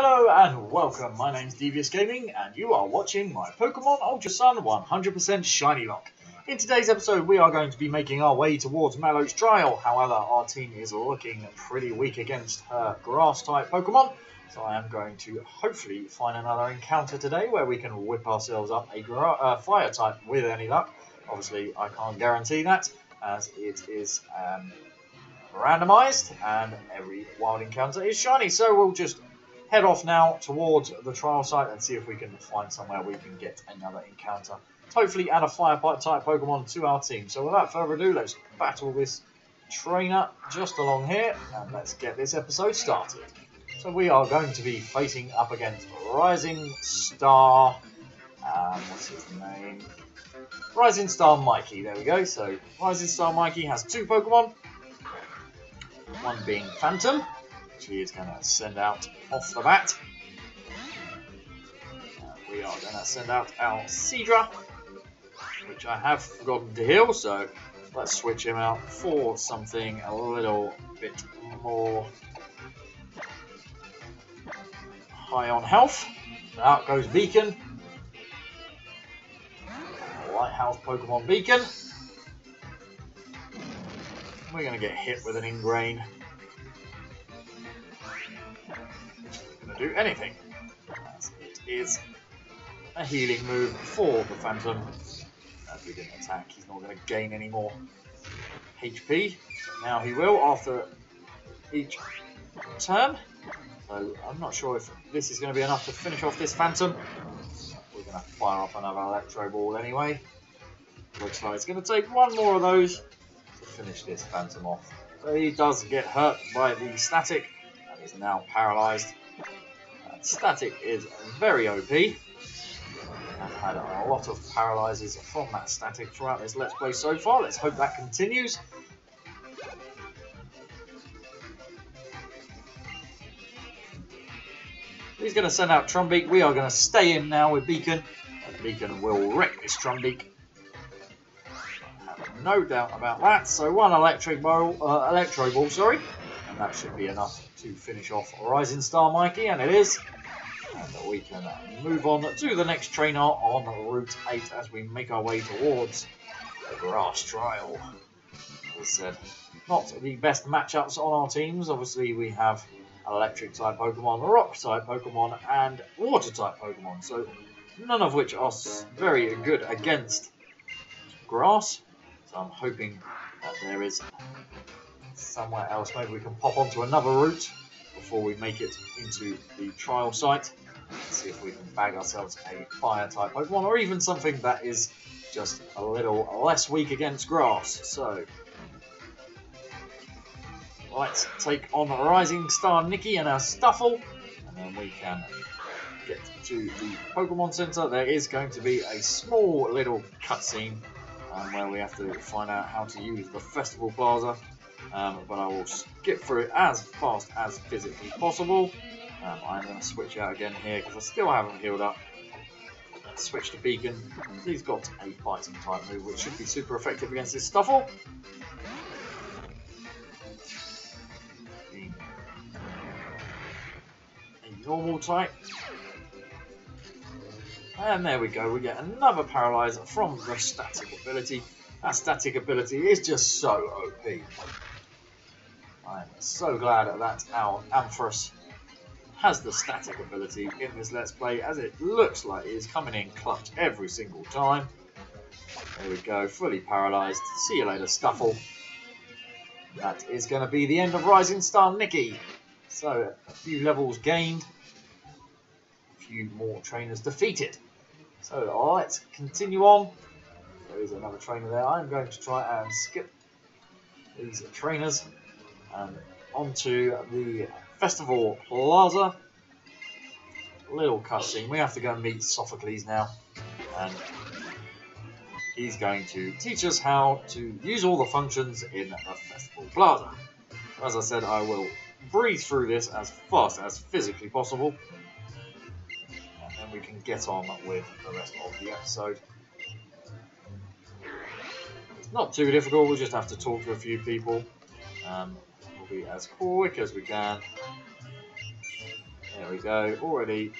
Hello and welcome, my name's Devious Gaming and you are watching my Pokemon Ultra Sun 100% Shinylocke. In today's episode we are going to be making our way towards Mallow's trial, however our team is looking pretty weak against her grass type Pokemon, so I am going to hopefully find another encounter today where we can whip ourselves up a fire type with any luck. Obviously I can't guarantee that as it is randomized and every wild encounter is shiny, so we'll just head off now towards the trial site and see if we can find somewhere we can get another encounter. Hopefully add a fire type Pokemon to our team. So without further ado, let's battle this trainer just along here and let's get this episode started. So we are going to be facing up against Rising Star, what's his name? Rising Star Mikey, there we go. So Rising Star Mikey has two Pokemon, one being Phantom, which he is going to send out off the bat. We are going to send out our Seadra, which I have forgotten to heal, so let's switch him out for something a little bit more high on health. So out goes Beacon. Lighthouse Pokemon Beacon. We're going to get hit with an Ingrain. Do anything, as it is a healing move for the Phantom. As we didn't attack, he's not going to gain any more HP. Now he will after each turn. So I'm not sure if this is going to be enough to finish off this Phantom. We're going to fire off another Electro Ball anyway. Looks like it's going to take one more of those to finish this Phantom off. So he does get hurt by the static and is now paralysed. Static is very OP. I've had a lot of paralyzes from that static throughout this Let's Play so far. Let's hope that continues. He's going to send out Trumbeak. We are going to stay in now with Beacon. And Beacon will wreck this Trumbeak. I have no doubt about that. So one Electro Ball, and that should be enough to finish off Rising Star Mikey, and it is. And we can move on to the next trainer on Route 8 as we make our way towards the grass trial. As I said, not the best matchups on our teams. Obviously we have electric type Pokemon, rock type Pokemon and water type Pokemon, so none of which are very good against grass. So I'm hoping that there is somewhere else maybe we can pop onto another route before we make it into the trial site. Let's see if we can bag ourselves a fire type Pokemon or even something that is just a little less weak against grass. So let's take on Rising Star Nikki and our Stuffle, and then we can get to the Pokemon Center. There is going to be a small little cutscene where we have to find out how to use the Festival Plaza. But I will skip through it as fast as physically possible. I'm going to switch out again here because I still haven't healed up. Let's switch to Beacon. He's got a fighting type move which should be super effective against this Stuffle. A normal type. And there we go, we get another Paralyzer from the static ability. That static ability is just so OP. I'm so glad that our Ampharos has the static ability in this Let's Play, as it looks like it is coming in clutch every single time. There we go, fully paralysed. See you later, Stuffle. That is going to be the end of Rising Star Nikki. So, a few levels gained, a few more trainers defeated. So, let's continue on. There is another trainer there. I'm going to try and skip these trainers and onto the Festival Plaza. Little cutscene. We have to go and meet Sophocles now, and he's going to teach us how to use all the functions in the Festival Plaza. As I said, I will breeze through this as fast as physically possible, and then we can get on with the rest of the episode. It's not too difficult, we'll just have to talk to a few people. We'll be as quick as we can. There There we go, already.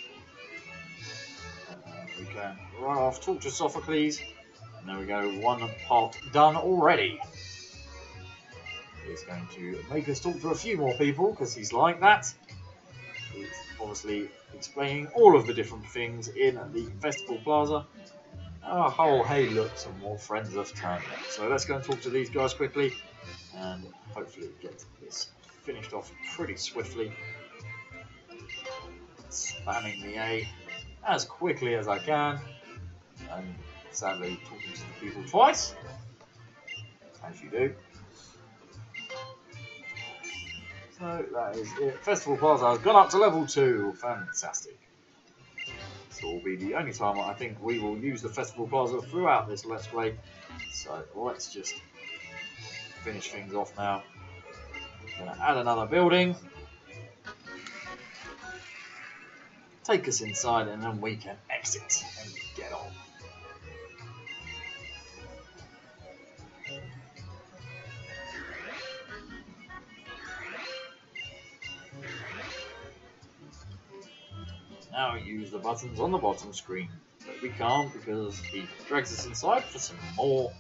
We can run off, talk to Sophocles. And there we go, one part done already. He's going to make us talk to a few more people because he's like that. He's obviously explaining all of the different things in the Festival Plaza. Oh, hey, look, some more friends have turned up. So let's go and talk to these guys quickly and hopefully get this finished off pretty swiftly. Spamming the A as quickly as I can, and sadly talking to the people twice, as you do. So that is it. Festival Plaza has gone up to level 2. Fantastic. This will be the only time I think we will use the Festival Plaza throughout this Let's Play. So let's just finish things off now. I'm going to add another building. Take us inside and then we can exit and get on. Now use the buttons on the bottom screen, but we can't because he drags us inside for some more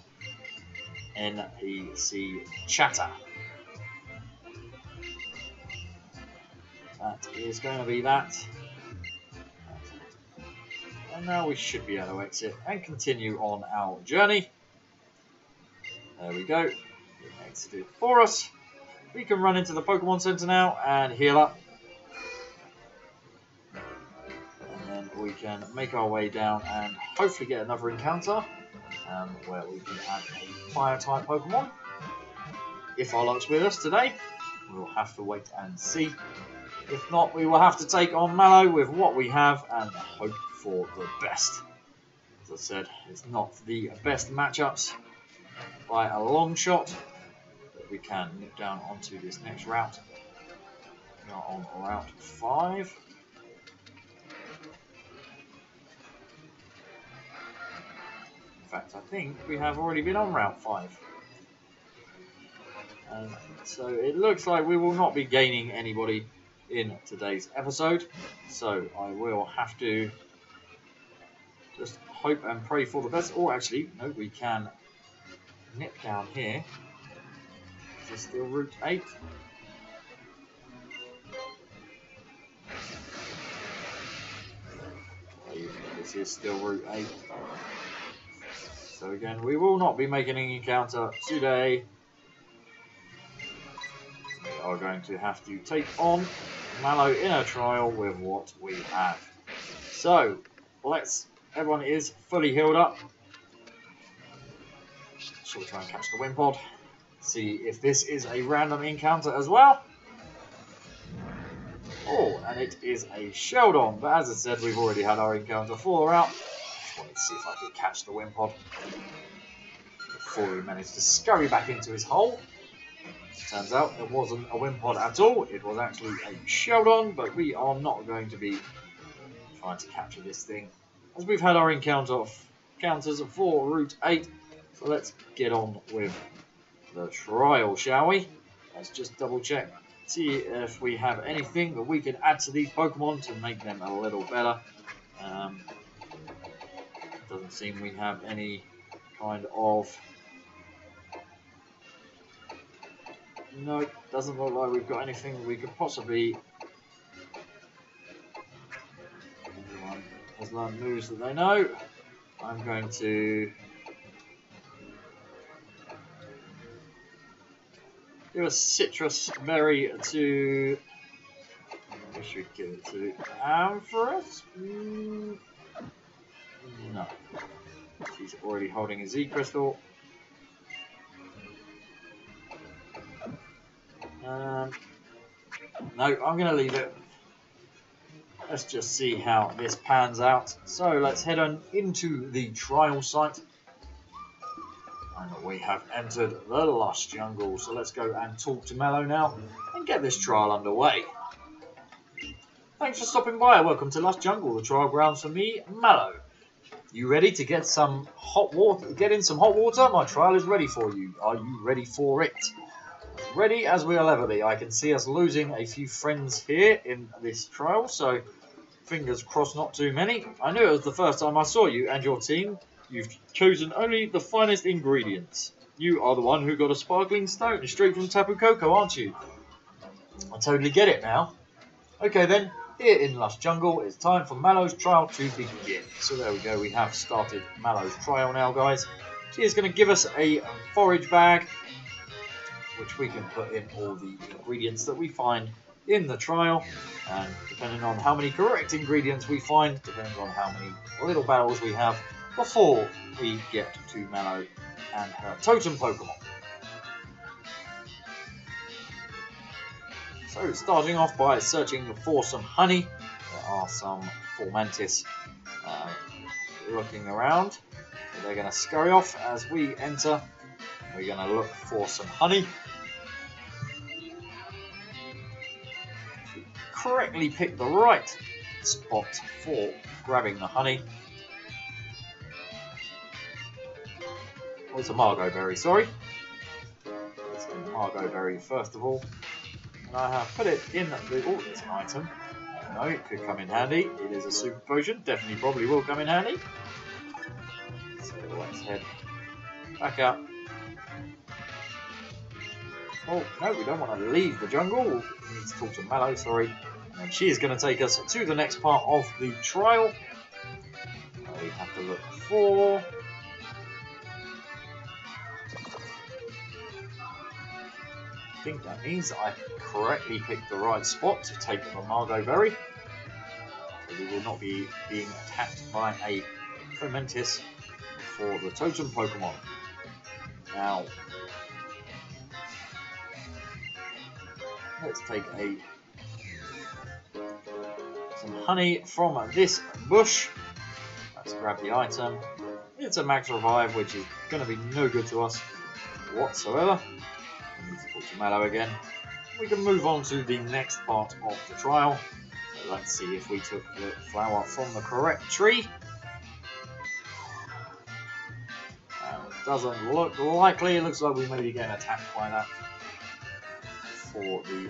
NPC chatter. That is going to be that. And now we should be able to exit and continue on our journey. There we go. It exited for us. We can run into the Pokemon Center now and heal up. We can make our way down and hopefully get another encounter where we can add a fire-type Pokemon. If our luck's with us today, we'll have to wait and see. If not, we will have to take on Mallow with what we have and hope for the best. As I said, it's not the best matchups by a long shot, but we can nip down onto this next route. We are on Route 5. In fact, I think we have already been on Route 5. So it looks like we will not be gaining anybody in today's episode. So I will have to just hope and pray for the best. Or actually, no, we can nip down here. Is this still Route 8? This is still Route 8. So again, we will not be making an encounter today. We are going to have to take on Mallow in a trial with what we have. So, everyone is fully healed up. Shall we try and catch the Wimpod? See if this is a random encounter as well. Oh, and it is a Sheldon. But as I said, we've already had our encounter for out. Wanted to see if I could catch the Wimpod before he managed to scurry back into his hole. Turns out it wasn't a Wimpod at all, it was actually a Sheldon, but we are not going to be trying to capture this thing as we've had our encounters for Route 8. So let's get on with the trial, shall we? Let's just double check, see if we have anything that we can add to these Pokemon to make them a little better. Doesn't seem we have any kind of... No, it doesn't look like we've got anything we could possibly... Everyone has learned moves that they know. I'm going to... give a citrus berry to... We should give it to Ampharos? No. She's already holding a Z crystal. No, I'm going to leave it. Let's just see how this pans out. So let's head on into the trial site. And we have entered the Lush Jungle. So let's go and talk to Mallow now and get this trial underway. Thanks for stopping by. Welcome to Lush Jungle, the trial grounds for me, Mallow. You ready to get some hot water? Get in some hot water? My trial is ready for you. Are you ready for it? ready as we'll ever be. I can see us losing a few friends here in this trial, so fingers crossed not too many. I knew it was the first time I saw you and your team. You've chosen only the finest ingredients. You are the one who got a sparkling stone straight from Tapu Koko, aren't you? I totally get it now. Okay then, here in Lush Jungle, it's time for Mallow's trial to begin. So there we go, we have started Mallow's trial now, guys. She is going to give us a forage bag, which we can put in all the ingredients that we find in the trial. And depending on how many correct ingredients we find, depends on how many little battles we have before we get to Mallow and her totem Pokemon. So starting off by searching for some honey. There are some Formantis looking around. So they're going to scurry off as we enter. We're going to look for some honey. Correctly pick the right spot for grabbing the honey. Oh, it's a Margot Berry, sorry. It's a Margot Berry first of all. And I have put it in the... Oh, it's an item. No, it could come in handy. It is a super potion. Definitely probably will come in handy. So let's head back up. Oh, no, we don't want to leave the jungle. We need to talk to Mallow, sorry. And she is going to take us to the next part of the trial. We have to look for... I think that means that I correctly picked the right spot to take the Margot Berry. So we will not be being attacked by a Fomantis for the totem Pokemon. Now, let's take some honey from this bush. Let's grab the item. It's a max revive, which is going to be no good to us whatsoever. We need to talk to Mallow again. We can move on to the next part of the trial. So let's see if we took the flower from the correct tree. It doesn't look likely. It looks like we may be getting attacked by that for the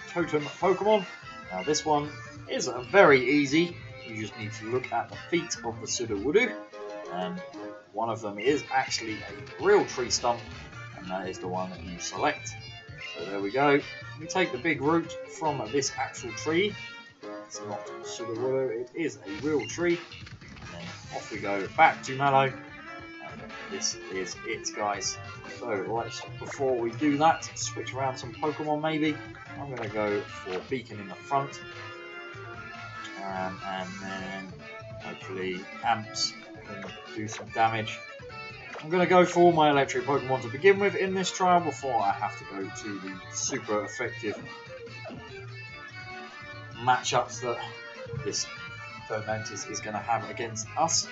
totem Pokemon. Now this one is very easy. You just need to look at the feet of the Sudowoodo, and one of them is actually a real tree stump, and that is the one that you select. So there we go. We take the big root from this actual tree. It's not Sudowoodo, it is a real tree. And then off we go back to Mallow. And this is it, guys. So let's, before we do that, switch around some Pokemon maybe. I'm going to go for Beacon in the front. And then hopefully Amps can do some damage. I'm going to go for my electric Pokemon to begin with in this trial before I have to go to the super effective matchups that this Fomantis is going to have against us,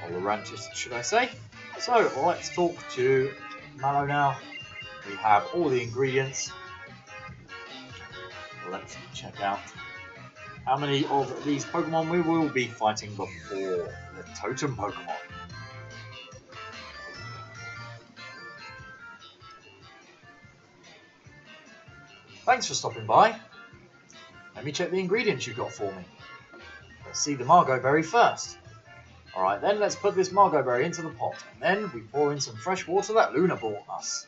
or the Ranchers should I say. So let's talk to Mallow now. We have all the ingredients. Let's check out how many of these Pokemon we will be fighting before the Totem Pokemon. Thanks for stopping by. Let me check the ingredients you got for me. Let's see the Margot Berry first. Alright then, let's put this Margot Berry into the pot, and then we pour in some fresh water that Luna brought us.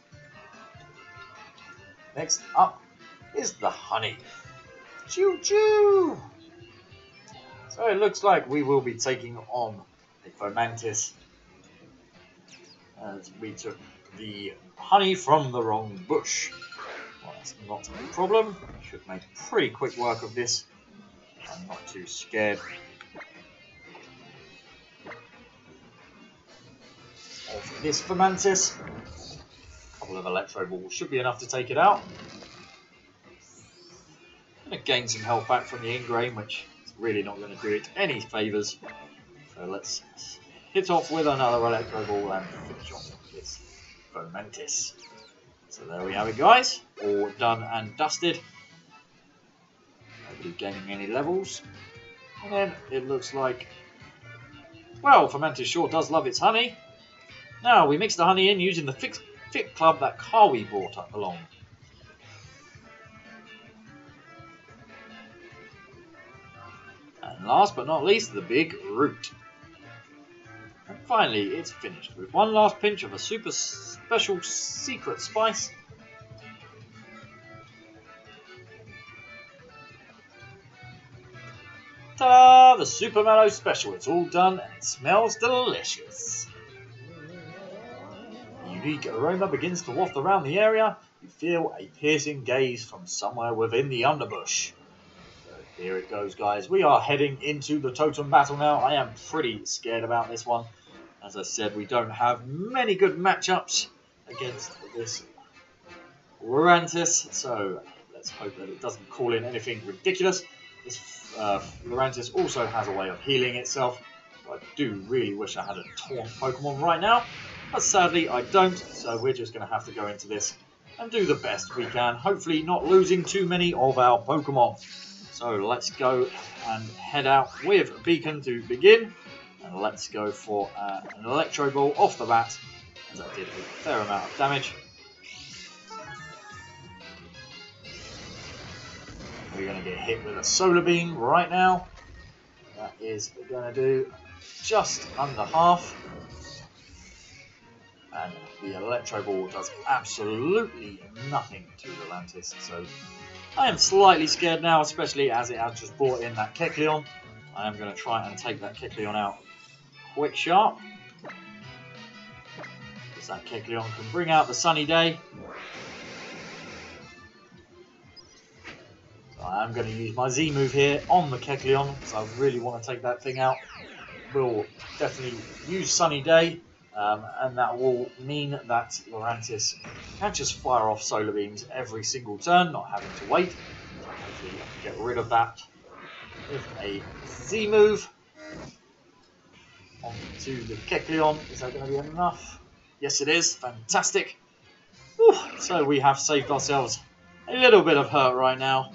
Next up is the honey. Choo choo! So it looks like we will be taking on a Fomantis, as we took the honey from the wrong bush. Well, that's not a problem. Should make pretty quick work of this. I'm not too scared of this Fomantis. A couple of Electro Balls should be enough to take it out. I'm going to gain some health back from the Ingrain, which is really not going to do it any favours. So let's hit off with another Electro Ball and finish off this Fomantis. So there we have it, guys. All done and dusted. Nobody gaining any levels. And then it looks like, well, Fomantis sure does love its honey. Now we mix the honey in using the Fit Club that Kawi brought up along. And last but not least, the big root. And finally, it's finished with one last pinch of a super special secret spice. Ta-da! The Super Mallow Special. It's all done and it smells delicious. The unique aroma begins to waft around the area. You feel a piercing gaze from somewhere within the underbush. So here it goes, guys. We are heading into the totem battle now. I am pretty scared about this one. As I said, we don't have many good matchups against this Lurantis. So let's hope that it doesn't call in anything ridiculous. This Lurantis also has a way of healing itself. I do really wish I had a taunt Pokemon right now, but sadly I don't, so we're just going to have to go into this and do the best we can, hopefully not losing too many of our Pokemon. So let's go and head out with Beacon to begin, and let's go for an Electro Ball off the bat, as I did a fair amount of damage. We're going to get hit with a Solar Beam right now. That is going to do just under half. And the Electro Ball does absolutely nothing to Lurantis. So I am slightly scared now, especially as it has just brought in that Kecleon. I am going to try and take that Kecleon out quick sharp. Because that Kecleon can bring out the Sunny Day. I'm going to use my Z move here on the Kecleon because I really want to take that thing out. We'll definitely use Sunny Day, and that will mean that Lurantis can just fire off Solar Beams every single turn, not having to wait. So hopefully I can get rid of that with a Z move onto the Kecleon. Is that going to be enough? Yes, it is. Fantastic. Whew. So we have saved ourselves a little bit of hurt right now.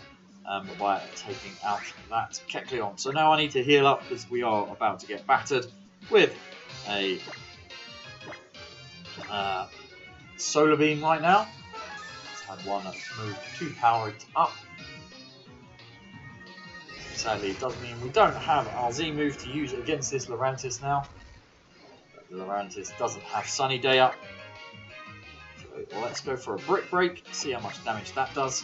By taking out that Kecleon. So now I need to heal up because we are about to get battered with a Solar Beam right now. Let's have one move to power it up. Sadly, it does mean we don't have our Z move to use against this Lurantis now. But the Lurantis doesn't have Sunny Day up. So let's go for a Brick Break, see how much damage that does.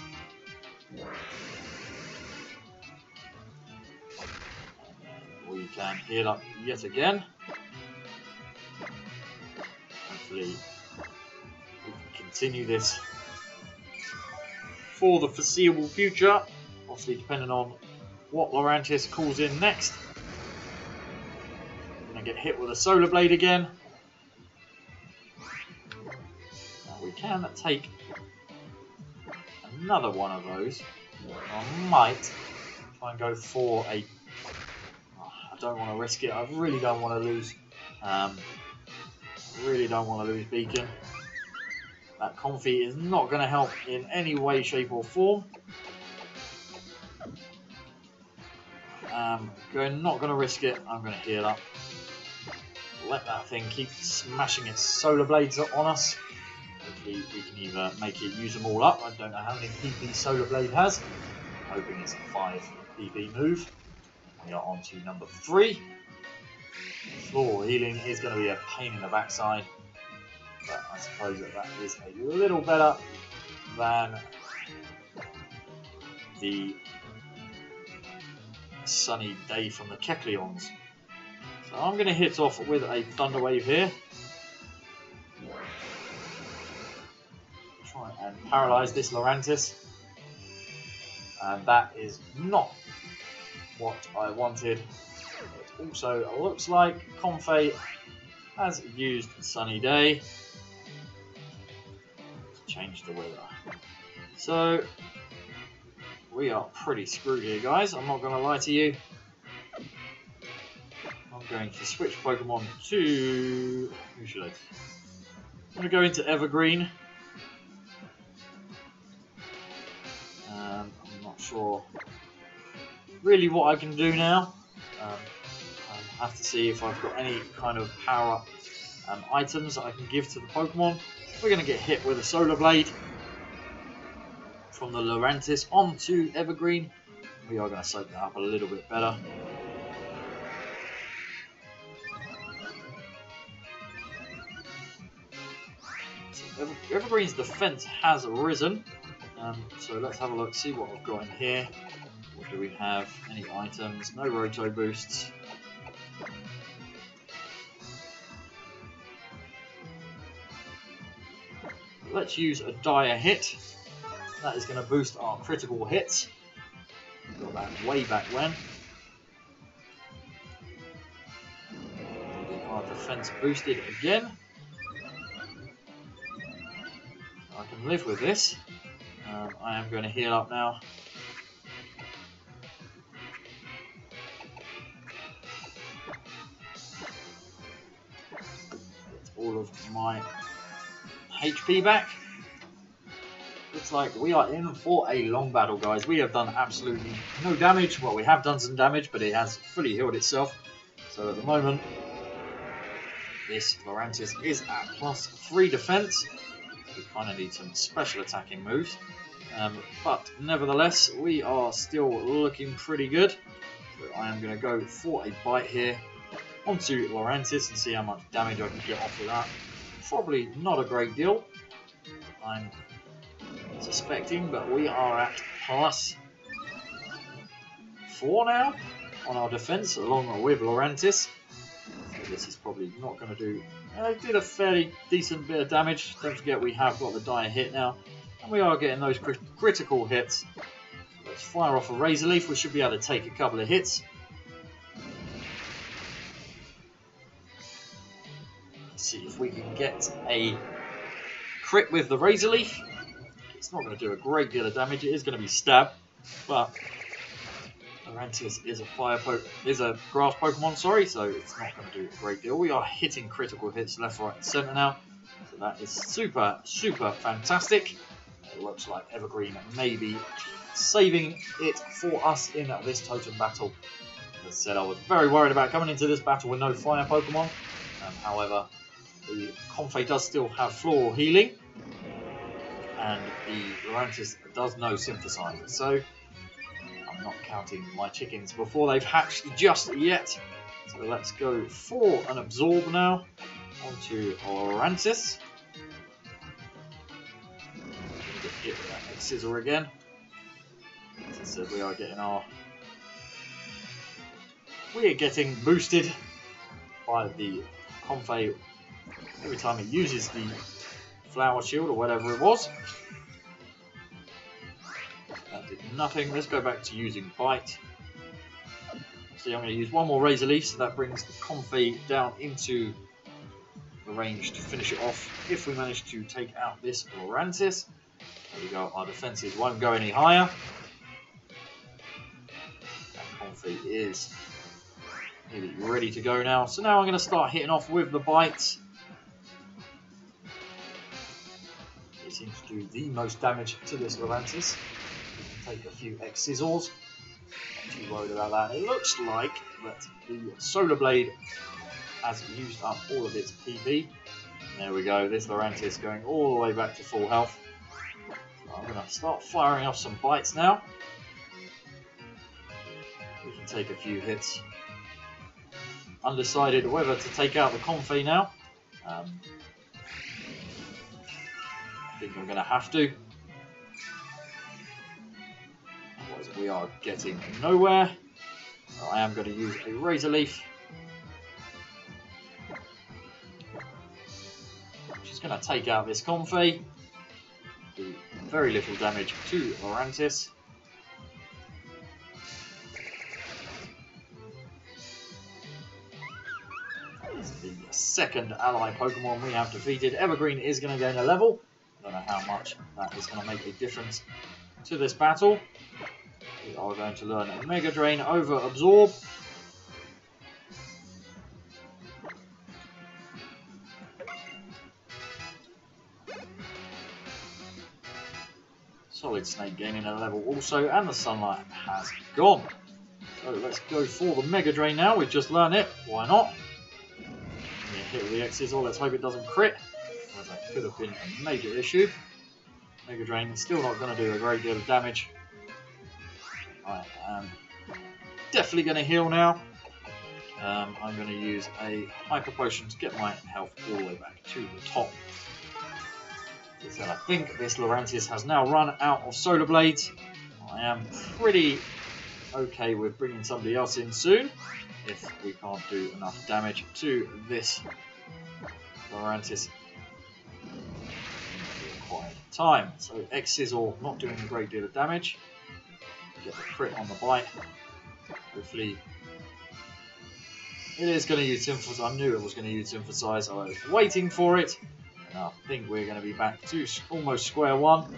We can heal up yet again. Hopefully we can continue this for the foreseeable future. Obviously depending on what Lurantis calls in next. We're going to get hit with a Solar Blade again. Now we can take another one of those. I might try and go for a... I don't want to risk it. I really don't want to lose. Really don't want to lose Beacon. That Comfy is not going to help in any way, shape or form. Not going to risk it. I'm going to heal up. Let that thing keep smashing its Solar Blades on us. Hopefully we can either make it use them all up. I don't know how many PP Solar Blade has. I'm hoping it's a 5 PP move. We are on to number 3. Floor healing is going to be a pain in the backside, but I suppose that is a little better than the Sunny Day from the Kecleons. So I'm going to hit off with a Thunder Wave here. Try and paralyze this Lurantis. And that is not what I wanted. It also looks like Comfey has used Sunny Day to change the weather. So we are pretty screwed here, guys. I'm not going to lie to you. I'm going to switch Pokemon to... who should I? I'm going to go into Evergreen. I'm not sure really what I can do now. I have to see if I've got any kind of power-up items that I can give to the Pokemon. We're going to get hit with a Solar Blade from the Lurantis onto Evergreen. We are going to soak that up a little bit better. Evergreen's defense has risen. So let's have a look, see what I've got in here. What do we have? Any items? No roto boosts. Let's use a dire hit. That is going to boost our critical hits. Got that way back when. Our defense boosted again. I can live with this. I am going to heal up now. Get all of my HP back. Looks like we are in for a long battle, guys. We have done absolutely no damage. Well, we have done some damage, but it has fully healed itself. So at the moment, this Lorantis is at +3 defense. We kind of need some special attacking moves. But nevertheless, we are still looking pretty good. So I am going to go for a bite here onto Lorantis and see how much damage I can get off with that. Probably not a great deal, I'm suspecting, but we are at +4 now on our defense, along with Lorantis. So this is probably not going to do. It did a fairly decent bit of damage. Don't forget we have got the dire hit now, and we are getting those critical hits. Let's fire off a Razor Leaf. We should be able to take a couple of hits. See if we can get a crit with the Razor Leaf. It's not going to do a great deal of damage. It is going to be stab, but Lorantis is a grass Pokemon, sorry, so it's not going to do a great deal. We are hitting critical hits left, right, and centre now, so that is super, super fantastic. It looks like Evergreen may be saving it for us in this totem battle. As I said, I was very worried about coming into this battle with no fire Pokemon. However, the Comfey does still have floral healing, and the Lorantis does know Synthesizer, so I'm not counting my chickens before they've hatched just yet. So let's go for an Absorb now onto Lorantis. Get hit with that X-Scissor again. As I said, we are getting boosted by the Comfey every time it uses the Flower Shield or whatever it was. That did nothing. Let's go back to using Bite. See, I'm going to use one more Razor Leaf, so that brings the Comfey down into the range to finish it off. If we manage to take out this Lorantis, there we go, our defenses won't go any higher. That Comfey is nearly ready to go now. So now I'm going to start hitting off with the Bites. It seems to do the most damage to this Lorantis. Take a few X-Scissors. Not too worried about that. It looks like that the Solar Blade has used up all of its PB. There we go. This Lorantis going all the way back to full health. So I'm going to start firing off some Bites now. We can take a few hits. Undecided whether to take out the Comfey now. I think I'm going to have to. Otherwise we are getting nowhere. So I am going to use a Razor Leaf. Which is going to take out this Comfey. Do very little damage to Lorantis. The second ally Pokemon we have defeated. Evergreen is going to gain a level. I don't know how much that is going to make a difference to this battle. We are going to learn a Mega Drain over Absorb. Solid Snake gaining a level also, and the Sunlight has gone. So let's go for the Mega Drain now. We've just learned it. Why not? Hit with the X's, or let's hope it doesn't crit. Otherwise that could have been a major issue. Mega Drain still not going to do a great deal of damage. I am definitely going to heal now. I'm going to use a Hyper Potion to get my health all the way back to the top. As I said, I think this Lurantis has now run out of solar blades. I am pretty okay with bringing somebody else in soon if we can't do enough damage to this Lurantis in the required time. So X-Sizzle not doing a great deal of damage. Get the crit on the bite. Hopefully it is going to use Synthesize. I knew it was going to use Synthesize. I was waiting for it. And I think we're going to be back to almost square one.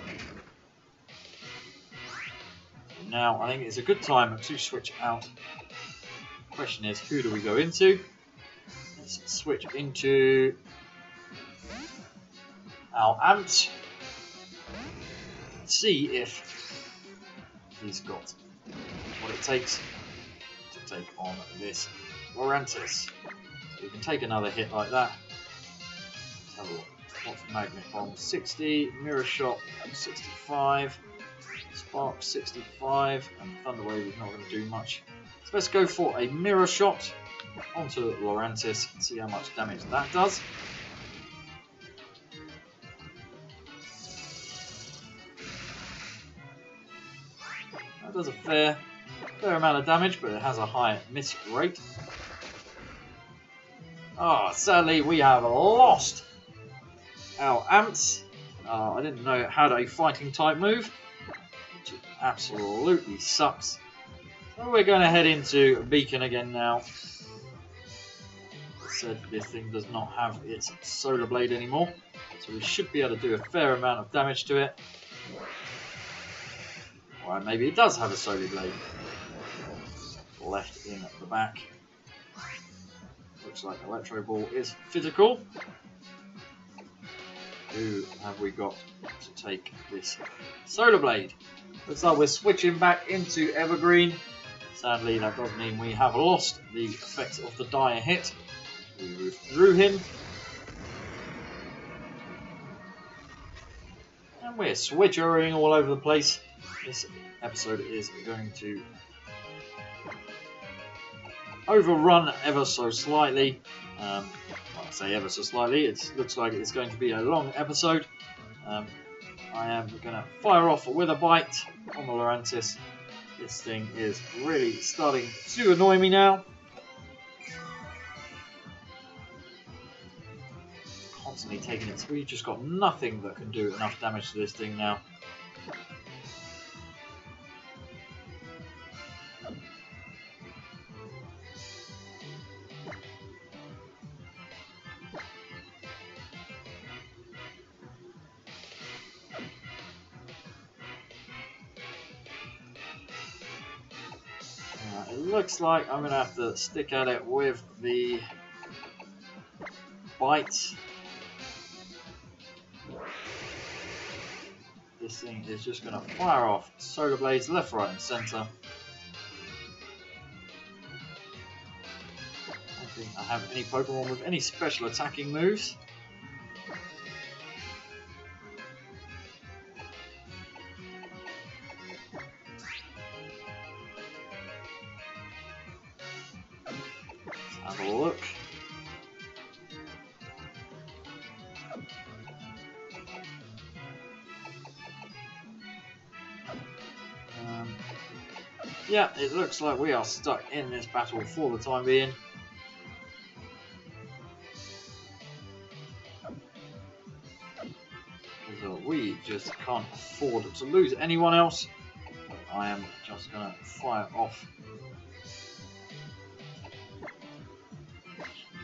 Now, I think it's a good time to switch out. The question is, who do we go into? Let's switch into our Ant. See if he's got what it takes to take on this Lurantis. So we can take another hit like that. Let's have a look. What's Magnet Bomb? 60, Mirror Shot 65. Spark 65, and Thunder Wave is not going to do much. So let's go for a Mirror Shot onto Lurantis and see how much damage that does. That does a fair amount of damage, but it has a high miss rate. Sadly we have lost our Ants. I didn't know it had a fighting type move. Absolutely sucks. So we're going to head into Beacon again now. I said this thing does not have its Solar Blade anymore, so we should be able to do a fair amount of damage to it. Or maybe it does have a Solar Blade. Left in the back. Looks like Electro Ball is physical. Who have we got to take this Solar Blade? Looks like we're switching back into Evergreen. Sadly, that does mean we have lost the effects of the dire hit. We withdrew him. And we're switchering all over the place. This episode is going to overrun ever so slightly. Well, I say ever so slightly. It looks like it's going to be a long episode. I am going to fire off with a bite on the Lurantis. This thing is really starting to annoy me now. Constantly taking it. We've just got nothing that can do enough damage to this thing now. It looks like I'm going to have to stick at it with the bite. This thing is just going to fire off Solar Blades left, right and centre. I don't think I have any Pokemon with any special attacking moves. Have a look. Yeah, it looks like we are stuck in this battle for the time being. So we just can't afford to lose anyone else. I am just going to fire off.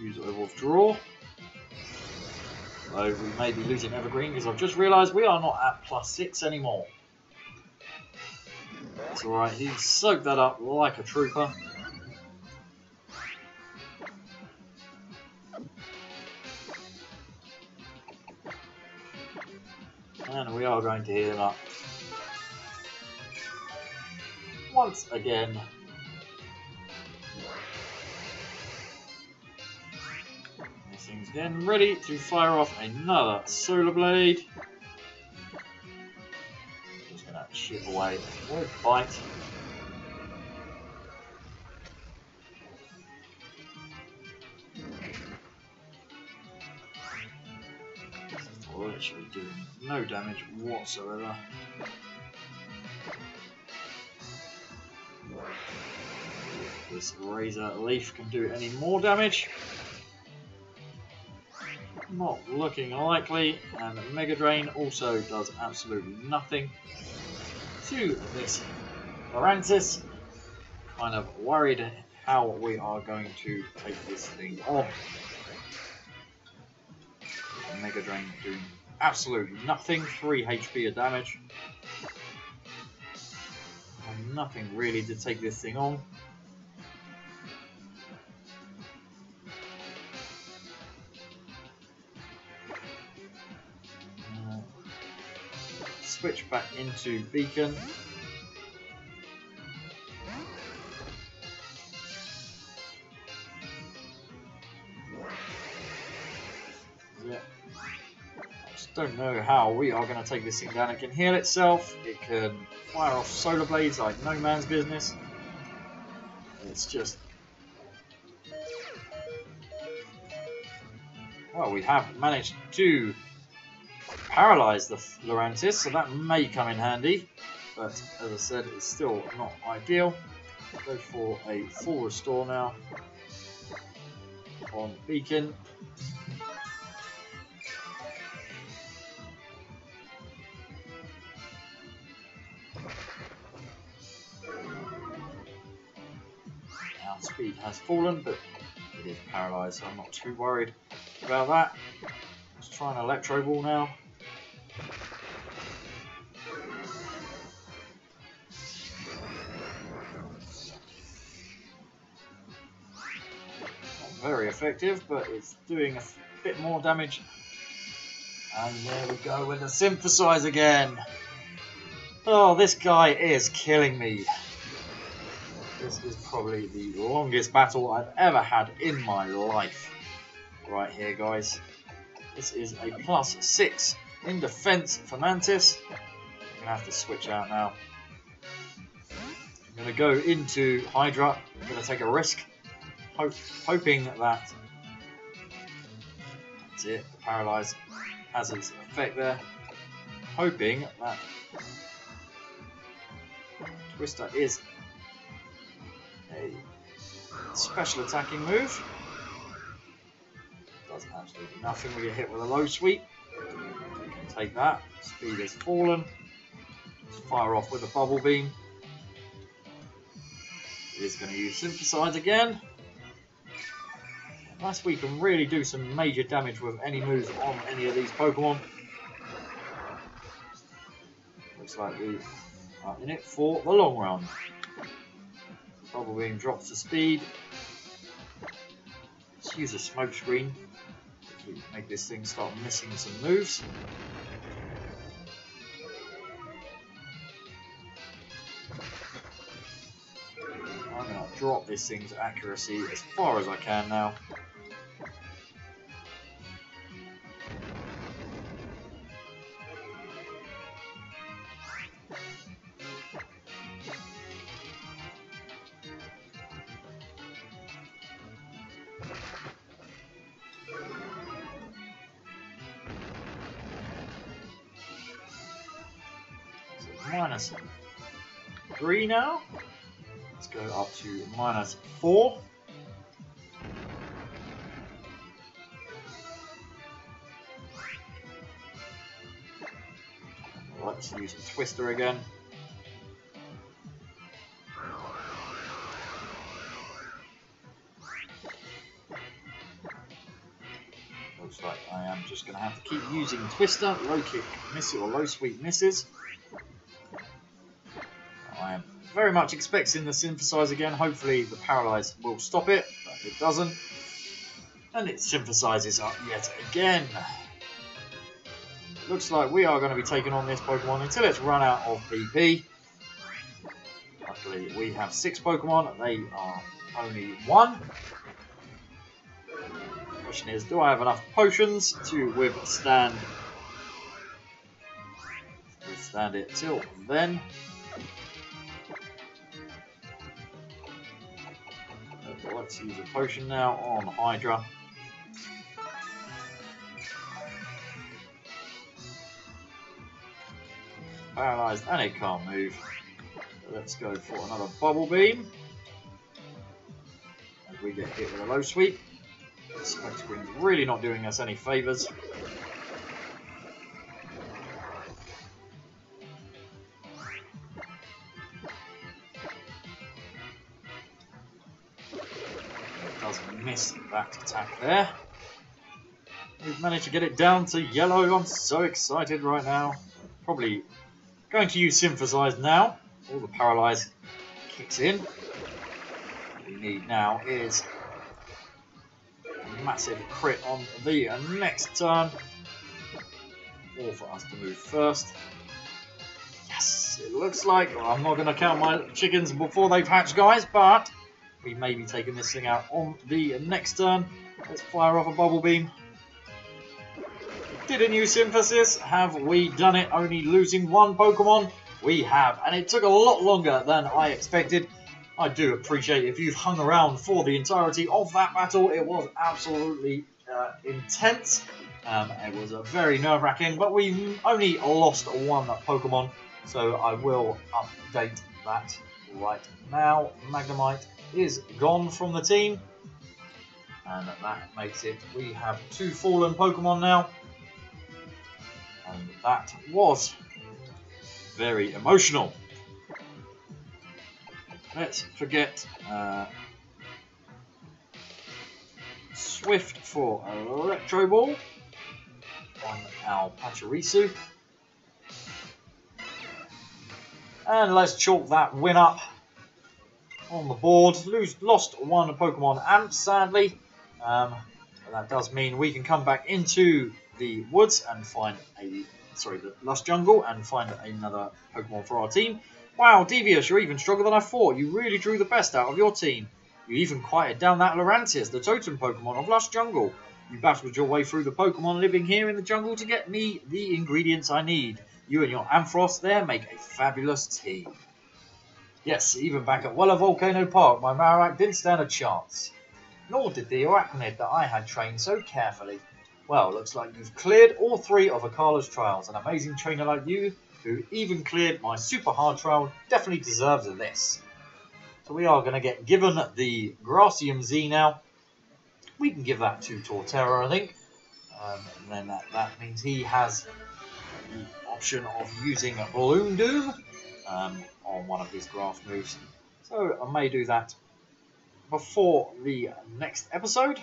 Use a withdraw. So we may be losing Evergreen because I've just realised we are not at +6 anymore. That's alright, he soaked that up like a trooper. And we are going to heal him up once again. This thing's getting ready to fire off another Solar Blade. Just going to chip away with bite. literally doing no damage whatsoever. If this Razor Leaf can do any more damage. Not looking likely, and Mega Drain also does absolutely nothing to this Lurantis. Kind of worried how we are going to take this thing on. Mega Drain doing absolutely nothing, 3 HP of damage. And nothing really to take this thing on. Switch back into Beacon. Yeah. I just don't know how we are going to take this thing down. It can heal itself. It can fire off solar blades like no man's business. It's just... Well, we have managed to paralyze the Lurantis, so that may come in handy, but as I said, it's still not ideal. Go for a full restore now on Beacon. Our speed has fallen, but it is paralysed, so I'm not too worried about that. Let's try an Electro Ball now. Very effective, but it's doing a bit more damage. And there we go with the Synthesize again. Oh, this guy is killing me. This is probably the longest battle I've ever had in my life. Right here, guys. This is a +6 in defense for Mantis. I'm going to have to switch out now. I'm going to go into Hydra. I'm going to take a risk. Hoping that that's it, the Paralyze has its effect there. Hoping that Twister is a special attacking move. Does absolutely nothing. We get hit with a low sweep. We can take that. Speed has fallen. Let's fire off with a Bubble Beam. It is going to use Synthesize again. Unless we can really do some major damage with any moves on any of these Pokemon. Looks like we are in it for the long run. Bubble Beam drops the speed. Let's use a Smoke Screen to make this thing start missing some moves. I'm going to drop this thing's accuracy as far as I can now. -3 now. Let's go up to -4. Let's use a Twister again. Looks like I am just going to have to keep using Twister. Low kick misses or low sweep misses. I am very much expecting the Synthesize again. Hopefully the Paralyze will stop it, but it doesn't. And it synthesizes up yet again. Looks like we are going to be taking on this Pokemon until it's run out of PP. Luckily we have 6 Pokemon, they are only 1. The question is, do I have enough potions to withstand it till then? Let's use a potion now on Hydra. paralysed and it can't move. So let's go for another bubble beam. As we get hit with a low sweep. The smoke screen's really not doing us any favours. It does miss that attack there. We've managed to get it down to yellow. I'm so excited right now. Probably going to use Synthesize now. All the Paralyze kicks in. What we need now is a massive crit on the next turn. Or for us to move first. Yes, it looks like, well, I'm not going to count my chickens before they've hatched, guys, but we may be taking this thing out on the next turn. Let's fire off a bubble beam. Didn't use Synthesis. Have we done it? Only losing one Pokemon? We have, and it took a lot longer than I expected. I do appreciate if you've hung around for the entirety of that battle. It was absolutely intense. It was a very nerve-wracking, but we only lost one Pokemon, so I will update that right now. Magnemite is gone from the team, and that makes it, we have 2 fallen Pokemon now. And that was very emotional. Let's forget Swift for Electro Ball on our Pachirisu. And let's chalk that win up on the board. Lost one Pokemon Amp, sadly. But that does mean we can come back into the woods and find the Lush Jungle and find another Pokemon for our team. Wow, Devious, you're even stronger than I thought. You really drew the best out of your team. You even quieted down that Lurantis, the totem Pokemon of Lush Jungle. You battled your way through the Pokemon living here in the jungle to get me the ingredients I need. You and your Ampharos there make a fabulous team. Yes, even back at Weller Volcano Park, my Marowak didn't stand a chance. Nor did the Arachnid that I had trained so carefully. Well, looks like you've cleared all 3 of Akala's trials. An amazing trainer like you, who even cleared my super hard trial, definitely deserves this. So we are going to get given the Gracium Z now. We can give that to Torterra, I think. And then that means he has the option of using a Balloon Doom on one of his grass moves. So I may do that before the next episode.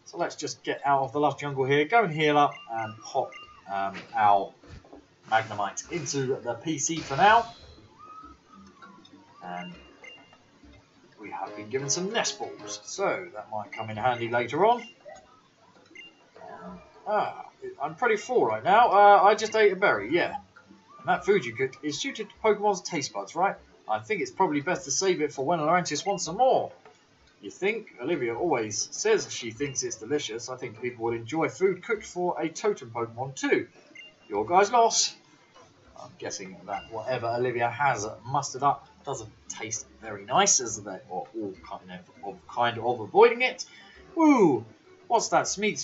So let's just get out of the Lush Jungle here, go and heal up, and pop our Magnemite into the PC for now. And we have been given some nest balls, so that might come in handy later on. I'm pretty full right now. I just ate a berry, yeah. And that food you cooked is suited to Pokemon's taste buds, right? I think it's probably best to save it for when Lurantis wants some more. You think? Olivia always says she thinks it's delicious. I think people would enjoy food cooked for a totem Pokemon too. Your guys' loss. I'm guessing that whatever Olivia has mustered up doesn't taste very nice, as they are all kind of avoiding it. Ooh, what's that sweet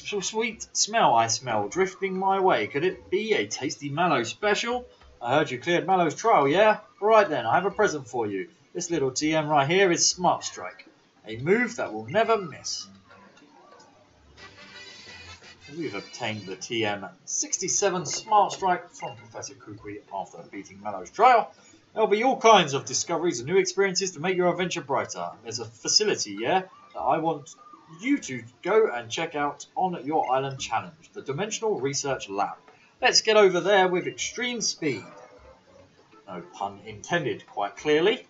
smell I smell drifting my way? Could it be a tasty Mallow special? I heard you cleared Mallow's trial, yeah? Right then, I have a present for you. This little TM right here is Smart Strike. A move that will never miss. We've obtained the TM67 Smart Strike from Professor Kukui after beating Mallow's trial. There'll be all kinds of discoveries and new experiences to make your adventure brighter. There's a facility, yeah, that I want you to go and check out on your island challenge, the Dimensional Research Lab. Let's get over there with extreme speed. No pun intended, quite clearly.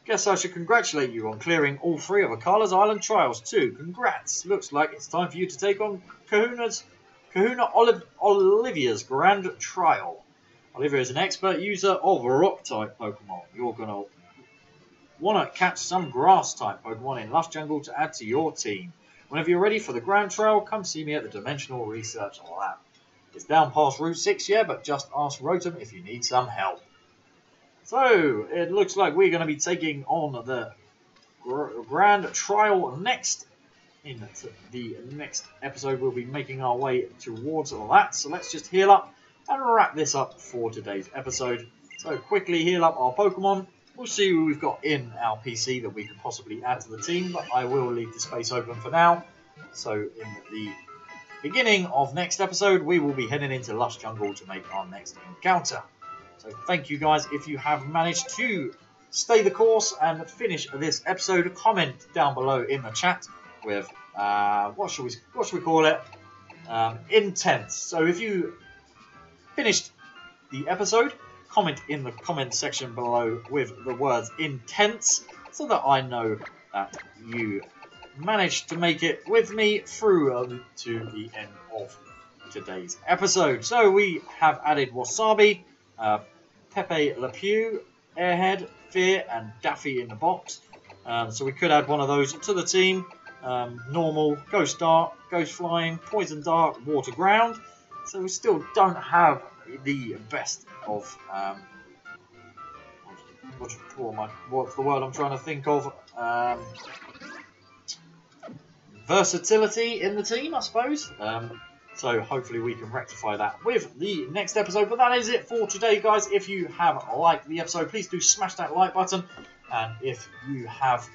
Guess I should congratulate you on clearing all 3 of Akala's Island trials too. Congrats! Looks like it's time for you to take on Olivia's Grand Trial. Olivia is an expert user of Rock-type Pokemon. You're going to want to catch some Grass-type Pokemon in Lush Jungle to add to your team. Whenever you're ready for the Grand Trial, come see me at the Dimensional Research Lab. It's down past Route 6, yeah, but just ask Rotom if you need some help. So, it looks like we're going to be taking on the Grand Trial next. In the next episode, we'll be making our way towards that. So let's just heal up and wrap this up for today's episode. So quickly heal up our Pokemon. We'll see who we've got in our PC that we could possibly add to the team, but I will leave the space open for now. So in the beginning of next episode, we will be heading into Lush Jungle to make our next encounter. So thank you guys. If you have managed to stay the course and finish this episode, comment down below in the chat with what should we call it? Intense. So if you finished the episode, comment in the comment section below with the words intense, so that I know that you managed to make it with me through to the end of today's episode. So we have added Wasabi, Pepe Le Pew, Airhead, Fear, and Daffy in the box. So we could add one of those to the team. Normal, Ghost Dart, Ghost Flying, Poison Dart, Water Ground. So we still don't have the best of what's the word I'm trying to think of? Versatility in the team, I suppose. So hopefully we can rectify that with the next episode. But that is it for today, guys. If you have liked the episode, please do smash that like button. And if you have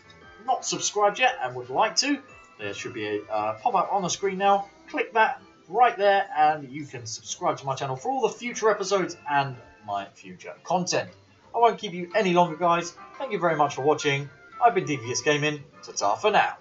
not subscribed yet and would like to, there should be a pop-up on the screen now. Click that right there and you can subscribe to my channel for all the future episodes and my future content. I won't keep you any longer, guys. Thank you very much for watching. I've been Devious Gaming. Ta-ta for now.